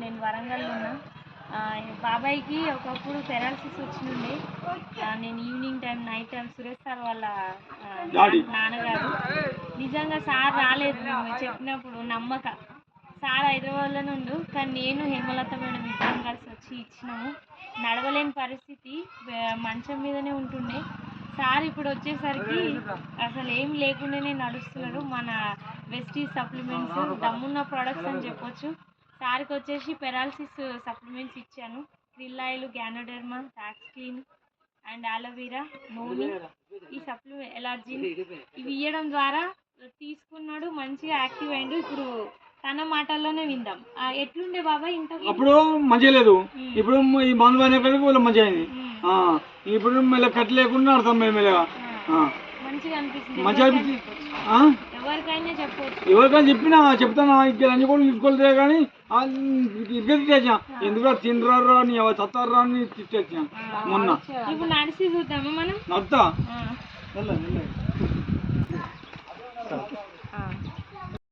నేను వరంగల్లో ఉన్నా. బాబాయ్కి ఒకప్పుడు పెరాలసిస్ వచ్చినుండే. నేను evening time night time Suresh sir వాళ్ళ నాన్నగారు నిజంగా సార్ రాలేదు చెప్పినప్పుడు నమ్మక. సార్ హైదరాబాద్లోనే ఉండు, కానీ నేను హేమలత మేడం ఇద్దరం కలిసి వచ్చి ఇచ్చినాము. నడవలేని పరిస్థితి, మంచం మీదనే ఉంటుండే. సార్ ఇప్పుడు వచ్చేసరికి అసలు ఏం లేకుండానే నడుస్తున్నాడు. మన వెస్టీజ్ సప్లిమెంట్స్ దమ్మున్న ప్రోడక్ట్స్ అని చెప్పొచ్చు. సార్కి వచ్చేసి పెరాలసిస్ సప్లిమెంట్స్ ఇచ్చాను. క్రిల్లాయిల్, గ్యానోడెర్మా, టాక్స్క్లీన్ అండ్ ఆలోవీరా, నోని, ఈ సప్లిమెంట్ ఎలర్జీ ఇవి ఇవ్వడం ద్వారా తీసుకున్నాడు, మంచిగా యాక్టివ్ అయిండు. ఇప్పుడు తన మాటల్లోనే విందాం. ఎట్లుండే బాబాయ్ ఇంత అప్పుడు మంచిగా లేదు, ఇప్పుడు ఈ మందు అయిన మంచిగా అయింది. ఇప్పుడు మళ్ళీ కట్ లేకుండా అర్థం మెల్లగా మంచిగా అనిపిస్తుంది. ఎవరికైనా చెప్పినా చెప్తాను ఇక్కడ అన్ని కూడా తీసుకోలేదే కానీ ఇరిగేసా ఎందుకు తినరా నీ చత్తారా అని తిట్టేసా మొన్న. ఇప్పుడు నడిచి చూద్దామా మనం? నడుతా